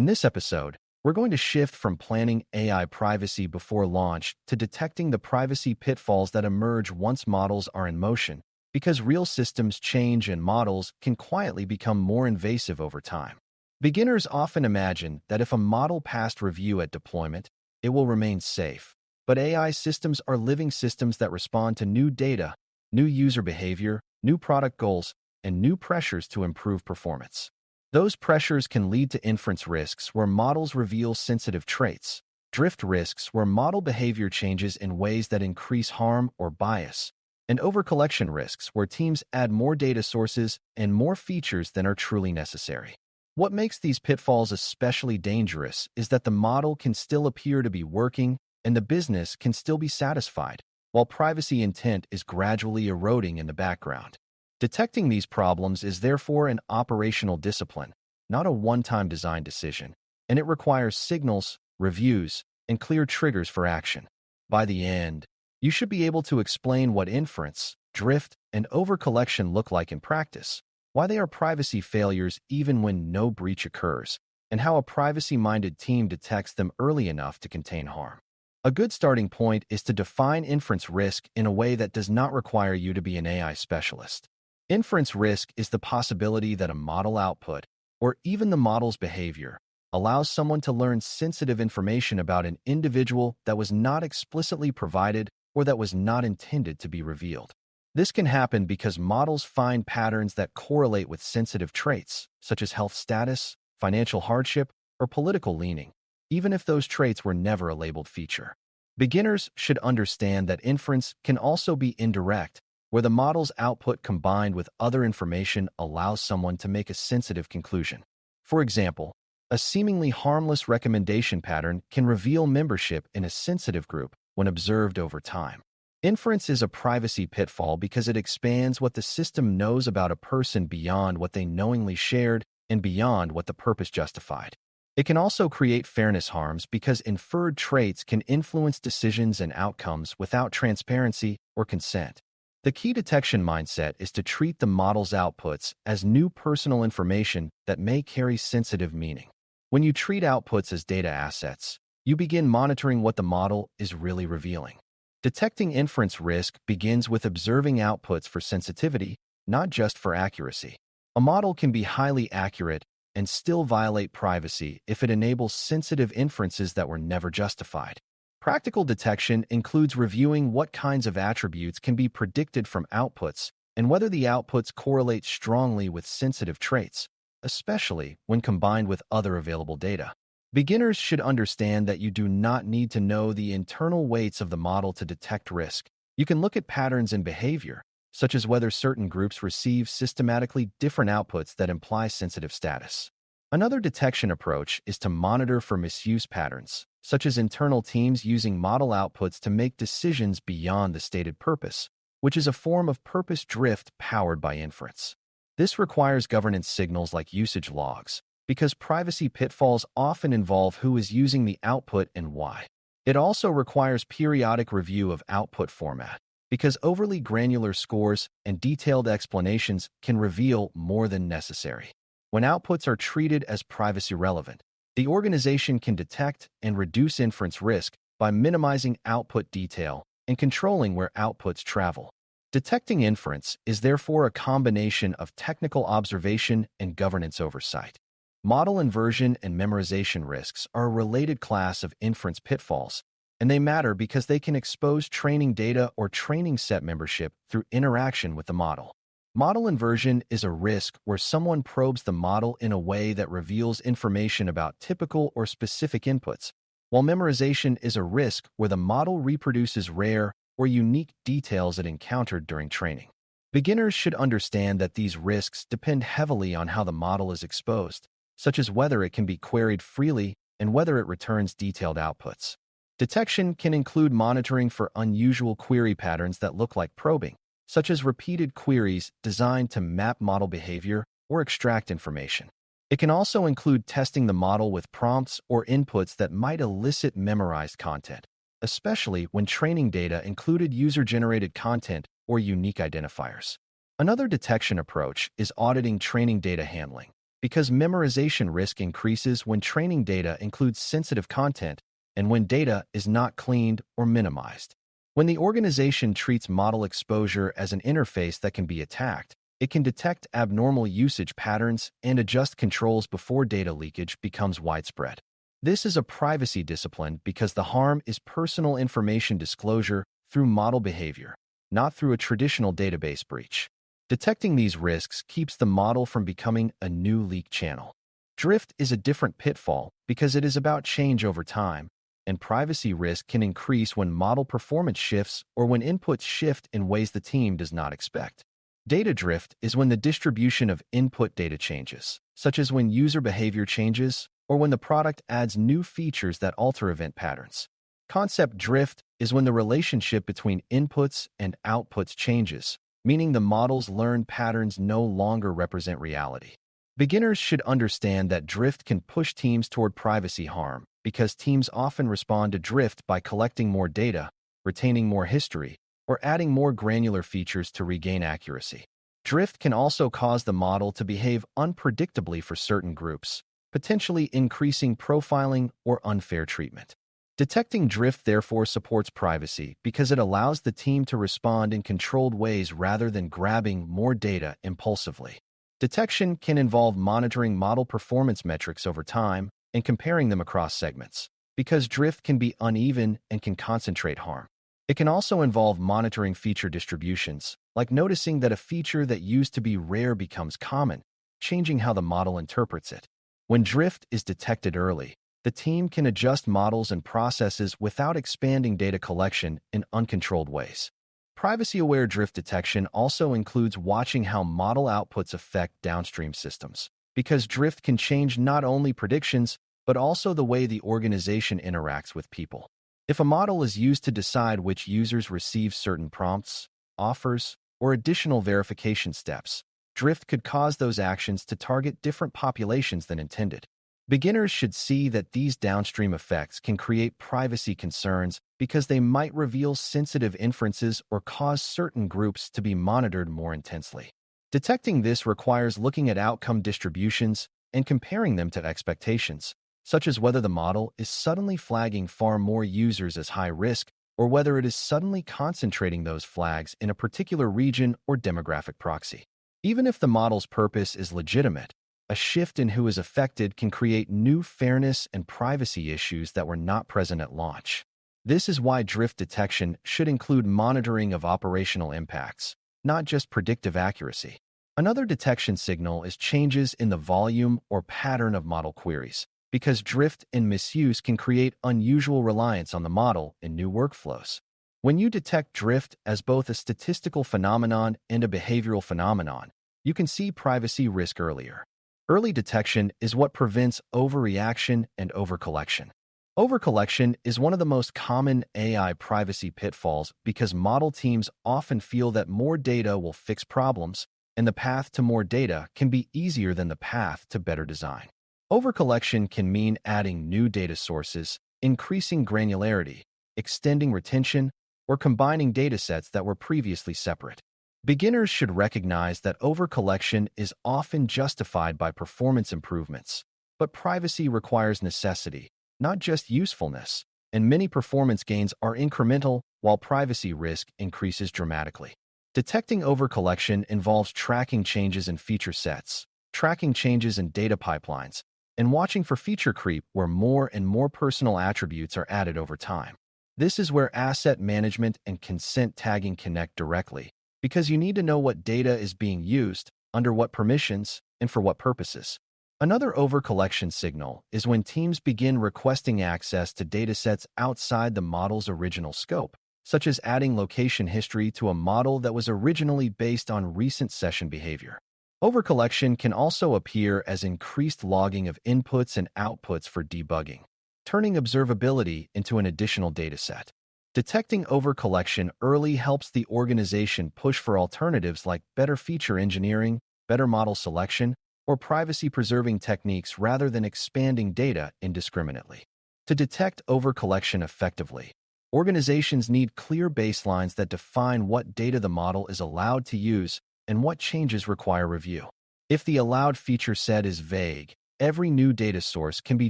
In this episode, we're going to shift from planning AI privacy before launch to detecting the privacy pitfalls that emerge once models are in motion, because real systems change and models can quietly become more invasive over time. Beginners often imagine that if a model passed review at deployment, it will remain safe. But AI systems are living systems that respond to new data, new user behavior, new product goals, and new pressures to improve performance. Those pressures can lead to inference risks where models reveal sensitive traits, drift risks where model behavior changes in ways that increase harm or bias, and overcollection risks where teams add more data sources and more features than are truly necessary. What makes these pitfalls especially dangerous is that the model can still appear to be working and the business can still be satisfied, while privacy intent is gradually eroding in the background. Detecting these problems is therefore an operational discipline, not a one-time design decision, and it requires signals, reviews, and clear triggers for action. By the end, you should be able to explain what inference, drift, and overcollection look like in practice, why they are privacy failures even when no breach occurs, and how a privacy-minded team detects them early enough to contain harm. A good starting point is to define inference risk in a way that does not require you to be an AI specialist. Inference risk is the possibility that a model output, or even the model's behavior, allows someone to learn sensitive information about an individual that was not explicitly provided or that was not intended to be revealed. This can happen because models find patterns that correlate with sensitive traits, such as health status, financial hardship, or political leaning, even if those traits were never a labeled feature. Beginners should understand that inference can also be indirect, where the model's output combined with other information allows someone to make a sensitive conclusion. For example, a seemingly harmless recommendation pattern can reveal membership in a sensitive group when observed over time. Inference is a privacy pitfall because it expands what the system knows about a person beyond what they knowingly shared and beyond what the purpose justified. It can also create fairness harms because inferred traits can influence decisions and outcomes without transparency or consent. The key detection mindset is to treat the model's outputs as new personal information that may carry sensitive meaning. When you treat outputs as data assets, you begin monitoring what the model is really revealing. Detecting inference risk begins with observing outputs for sensitivity, not just for accuracy. A model can be highly accurate and still violate privacy if it enables sensitive inferences that were never justified. Practical detection includes reviewing what kinds of attributes can be predicted from outputs and whether the outputs correlate strongly with sensitive traits, especially when combined with other available data. Beginners should understand that you do not need to know the internal weights of the model to detect risk. You can look at patterns in behavior, such as whether certain groups receive systematically different outputs that imply sensitive status. Another detection approach is to monitor for misuse patterns, such as internal teams using model outputs to make decisions beyond the stated purpose, which is a form of purpose drift powered by inference. This requires governance signals like usage logs, because privacy pitfalls often involve who is using the output and why. It also requires periodic review of output format, because overly granular scores and detailed explanations can reveal more than necessary. When outputs are treated as privacy relevant, the organization can detect and reduce inference risk by minimizing output detail and controlling where outputs travel. Detecting inference is therefore a combination of technical observation and governance oversight. Model inversion and memorization risks are a related class of inference pitfalls, and they matter because they can expose training data or training set membership through interaction with the model. Model inversion is a risk where someone probes the model in a way that reveals information about typical or specific inputs, while memorization is a risk where the model reproduces rare or unique details it encountered during training. Beginners should understand that these risks depend heavily on how the model is exposed, such as whether it can be queried freely and whether it returns detailed outputs. Detection can include monitoring for unusual query patterns that look like probing, such as repeated queries designed to map model behavior or extract information. It can also include testing the model with prompts or inputs that might elicit memorized content, especially when training data included user-generated content or unique identifiers. Another detection approach is auditing training data handling, because memorization risk increases when training data includes sensitive content and when data is not cleaned or minimized. When the organization treats model exposure as an interface that can be attacked, it can detect abnormal usage patterns and adjust controls before data leakage becomes widespread. This is a privacy discipline because the harm is personal information disclosure through model behavior, not through a traditional database breach. Detecting these risks keeps the model from becoming a new leak channel. Drift is a different pitfall because it is about change over time, and privacy risk can increase when model performance shifts or when inputs shift in ways the team does not expect. Data drift is when the distribution of input data changes, such as when user behavior changes or when the product adds new features that alter event patterns. Concept drift is when the relationship between inputs and outputs changes, meaning the model's learned patterns no longer represent reality. Beginners should understand that drift can push teams toward privacy harm because teams often respond to drift by collecting more data, retaining more history, or adding more granular features to regain accuracy. Drift can also cause the model to behave unpredictably for certain groups, potentially increasing profiling or unfair treatment. Detecting drift therefore supports privacy because it allows the team to respond in controlled ways rather than grabbing more data impulsively. Detection can involve monitoring model performance metrics over time and comparing them across segments, because drift can be uneven and can concentrate harm. It can also involve monitoring feature distributions, like noticing that a feature that used to be rare becomes common, changing how the model interprets it. When drift is detected early, the team can adjust models and processes without expanding data collection in uncontrolled ways. Privacy-aware drift detection also includes watching how model outputs affect downstream systems, because drift can change not only predictions, but also the way the organization interacts with people. If a model is used to decide which users receive certain prompts, offers, or additional verification steps, drift could cause those actions to target different populations than intended. Beginners should see that these downstream effects can create privacy concerns because they might reveal sensitive inferences or cause certain groups to be monitored more intensely. Detecting this requires looking at outcome distributions and comparing them to expectations, such as whether the model is suddenly flagging far more users as high risk or whether it is suddenly concentrating those flags in a particular region or demographic proxy. Even if the model's purpose is legitimate, a shift in who is affected can create new fairness and privacy issues that were not present at launch. This is why drift detection should include monitoring of operational impacts, not just predictive accuracy. Another detection signal is changes in the volume or pattern of model queries, because drift and misuse can create unusual reliance on the model in new workflows. When you detect drift as both a statistical phenomenon and a behavioral phenomenon, you can see privacy risk earlier. Early detection is what prevents overreaction and overcollection. Overcollection is one of the most common AI privacy pitfalls because model teams often feel that more data will fix problems, and the path to more data can be easier than the path to better design. Overcollection can mean adding new data sources, increasing granularity, extending retention, or combining datasets that were previously separate. Beginners should recognize that overcollection is often justified by performance improvements, but privacy requires necessity, not just usefulness, and many performance gains are incremental while privacy risk increases dramatically. Detecting overcollection involves tracking changes in feature sets, tracking changes in data pipelines, and watching for feature creep where more and more personal attributes are added over time. This is where asset management and consent tagging connect directly, because you need to know what data is being used, under what permissions, and for what purposes. Another overcollection signal is when teams begin requesting access to datasets outside the model's original scope, such as adding location history to a model that was originally based on recent session behavior. Overcollection can also appear as increased logging of inputs and outputs for debugging, turning observability into an additional dataset. Detecting overcollection early helps the organization push for alternatives like better feature engineering, better model selection, or privacy-preserving techniques rather than expanding data indiscriminately. To detect overcollection effectively, organizations need clear baselines that define what data the model is allowed to use and what changes require review. If the allowed feature set is vague, every new data source can be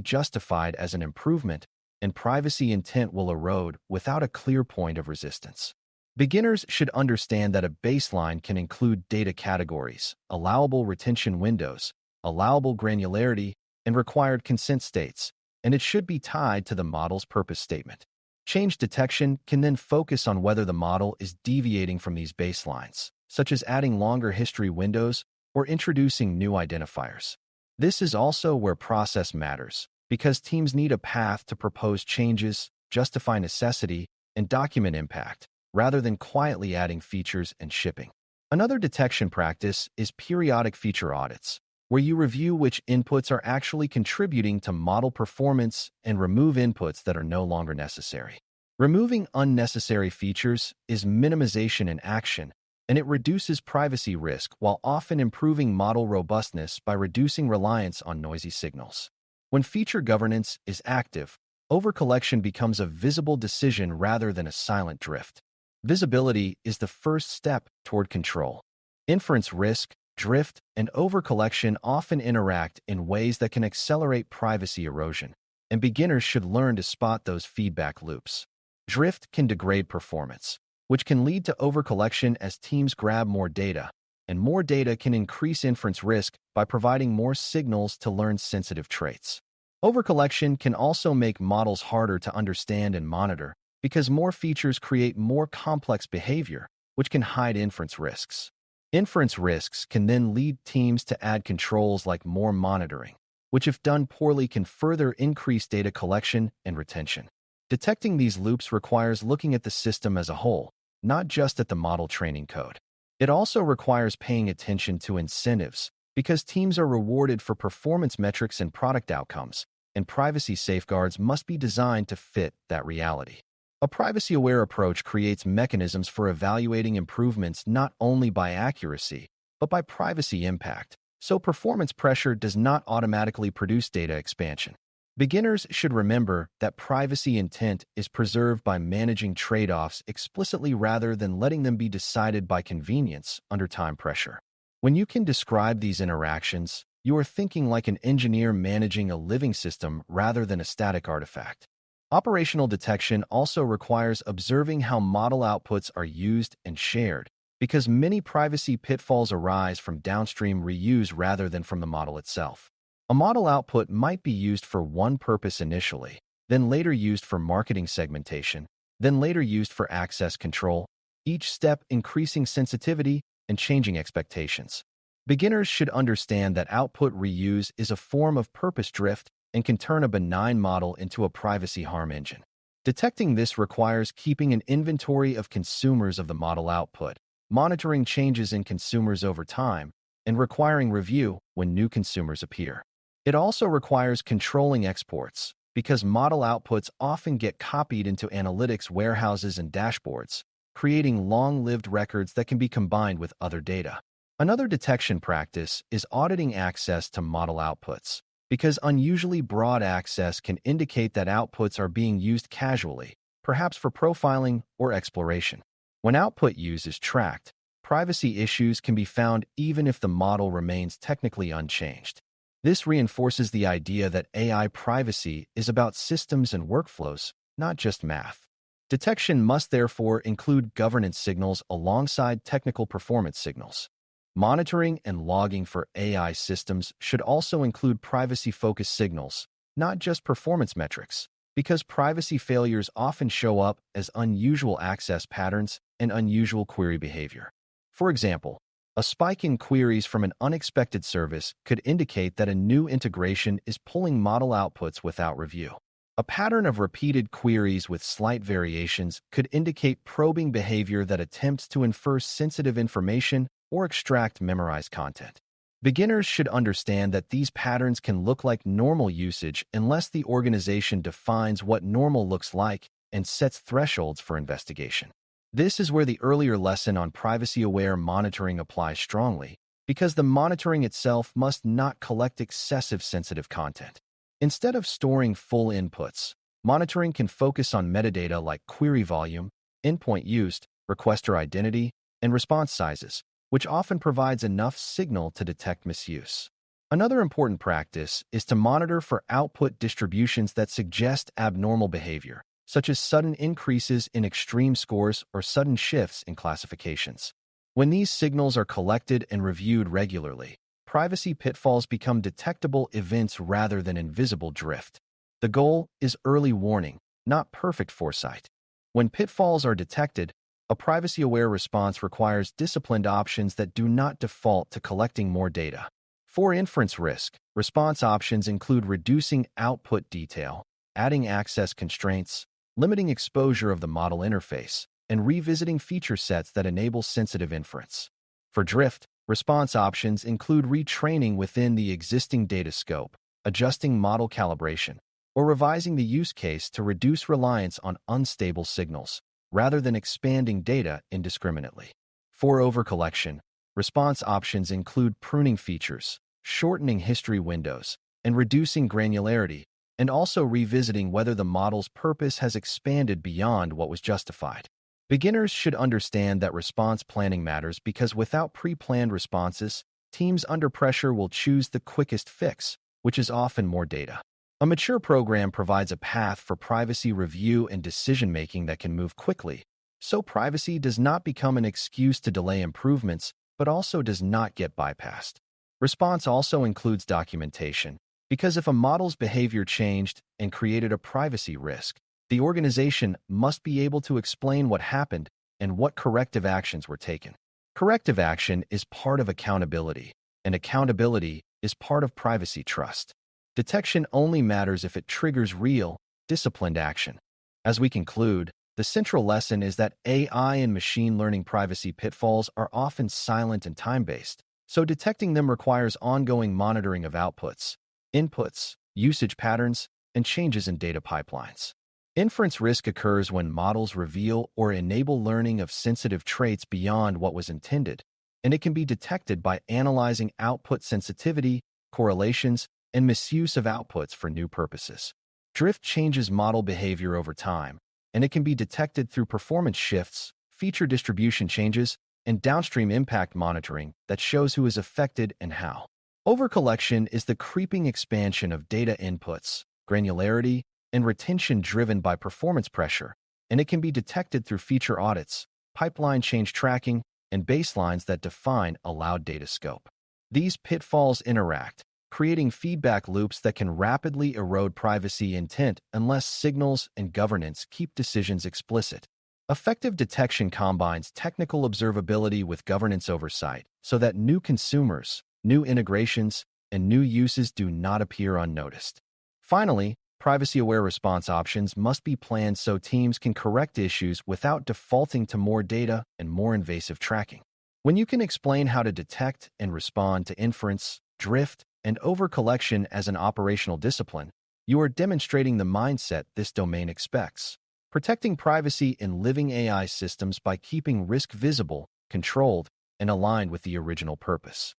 justified as an improvement, and privacy intent will erode without a clear point of resistance. Beginners should understand that a baseline can include data categories, allowable retention windows, allowable granularity, and required consent states, and it should be tied to the model's purpose statement. Change detection can then focus on whether the model is deviating from these baselines, such as adding longer history windows or introducing new identifiers. This is also where process matters, because teams need a path to propose changes, justify necessity, and document impact, rather than quietly adding features and shipping. Another detection practice is periodic feature audits, where you review which inputs are actually contributing to model performance and remove inputs that are no longer necessary. Removing unnecessary features is minimization in action, and it reduces privacy risk while often improving model robustness by reducing reliance on noisy signals. When feature governance is active, overcollection becomes a visible decision rather than a silent drift. Visibility is the first step toward control. Inference risk, drift, and overcollection often interact in ways that can accelerate privacy erosion, and beginners should learn to spot those feedback loops. Drift can degrade performance, which can lead to overcollection as teams grab more data, and more data can increase inference risk by providing more signals to learn sensitive traits. Overcollection can also make models harder to understand and monitor because more features create more complex behavior, which can hide inference risks. Inference risks can then lead teams to add controls like more monitoring, which if done poorly can further increase data collection and retention. Detecting these loops requires looking at the system as a whole, not just at the model training code. It also requires paying attention to incentives, because teams are rewarded for performance metrics and product outcomes, and privacy safeguards must be designed to fit that reality. A privacy-aware approach creates mechanisms for evaluating improvements not only by accuracy, but by privacy impact, so performance pressure does not automatically produce data expansion. Beginners should remember that privacy intent is preserved by managing trade-offs explicitly rather than letting them be decided by convenience under time pressure. When you can describe these interactions, you are thinking like an engineer managing a living system rather than a static artifact. Operational detection also requires observing how model outputs are used and shared, because many privacy pitfalls arise from downstream reuse rather than from the model itself. A model output might be used for one purpose initially, then later used for marketing segmentation, then later used for access control, each step increasing sensitivity and changing expectations. Beginners should understand that output reuse is a form of purpose drift and can turn a benign model into a privacy harm engine. Detecting this requires keeping an inventory of consumers of the model output, monitoring changes in consumers over time, and requiring review when new consumers appear. It also requires controlling exports, because model outputs often get copied into analytics warehouses and dashboards, creating long-lived records that can be combined with other data. Another detection practice is auditing access to model outputs, because unusually broad access can indicate that outputs are being used casually, perhaps for profiling or exploration. When output use is tracked, privacy issues can be found even if the model remains technically unchanged. This reinforces the idea that AI privacy is about systems and workflows, not just math. Detection must therefore include governance signals alongside technical performance signals. Monitoring and logging for AI systems should also include privacy-focused signals, not just performance metrics, because privacy failures often show up as unusual access patterns and unusual query behavior. For example, a spike in queries from an unexpected service could indicate that a new integration is pulling model outputs without review. A pattern of repeated queries with slight variations could indicate probing behavior that attempts to infer sensitive information or extract memorized content. Beginners should understand that these patterns can look like normal usage unless the organization defines what normal looks like and sets thresholds for investigation. This is where the earlier lesson on privacy-aware monitoring applies strongly, because the monitoring itself must not collect excessive sensitive content. Instead of storing full inputs, monitoring can focus on metadata like query volume, endpoint used, requester identity, and response sizes, which often provides enough signal to detect misuse. Another important practice is to monitor for output distributions that suggest abnormal behavior, such as sudden increases in extreme scores or sudden shifts in classifications. When these signals are collected and reviewed regularly, privacy pitfalls become detectable events rather than invisible drift. The goal is early warning, not perfect foresight. When pitfalls are detected, a privacy-aware response requires disciplined options that do not default to collecting more data. For inference risk, response options include reducing output detail, adding access constraints, limiting exposure of the model interface, and revisiting feature sets that enable sensitive inference. For drift, response options include retraining within the existing data scope, adjusting model calibration, or revising the use case to reduce reliance on unstable signals, rather than expanding data indiscriminately. For overcollection, response options include pruning features, shortening history windows, and reducing granularity, and also revisiting whether the model's purpose has expanded beyond what was justified. Beginners should understand that response planning matters because without pre-planned responses, teams under pressure will choose the quickest fix, which is often more data. A mature program provides a path for privacy review and decision-making that can move quickly, so privacy does not become an excuse to delay improvements, but also does not get bypassed. Response also includes documentation, because if a model's behavior changed and created a privacy risk, the organization must be able to explain what happened and what corrective actions were taken. Corrective action is part of accountability, and accountability is part of privacy trust. Detection only matters if it triggers real, disciplined action. As we conclude, the central lesson is that AI and machine learning privacy pitfalls are often silent and time-based, so detecting them requires ongoing monitoring of outputs, inputs, usage patterns, and changes in data pipelines. Inference risk occurs when models reveal or enable learning of sensitive traits beyond what was intended, and it can be detected by analyzing output sensitivity, correlations, and misuse of outputs for new purposes. Drift changes model behavior over time, and it can be detected through performance shifts, feature distribution changes, and downstream impact monitoring that shows who is affected and how. Overcollection is the creeping expansion of data inputs, granularity, and retention driven by performance pressure, and it can be detected through feature audits, pipeline change tracking, and baselines that define allowed data scope. These pitfalls interact, creating feedback loops that can rapidly erode privacy intent unless signals and governance keep decisions explicit. Effective detection combines technical observability with governance oversight so that new consumers, new integrations, and new uses do not appear unnoticed. Finally, privacy-aware response options must be planned so teams can correct issues without defaulting to more data and more invasive tracking. When you can explain how to detect and respond to inference, drift, and overcollection as an operational discipline, you are demonstrating the mindset this domain expects, protecting privacy in living AI systems by keeping risk visible, controlled, and aligned with the original purpose.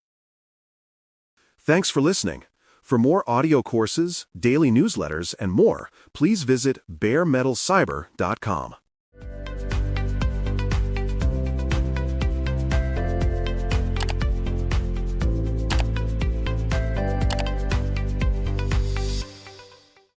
Thanks for listening. For more audio courses, daily newsletters, and more, please visit baremetalcyber.com.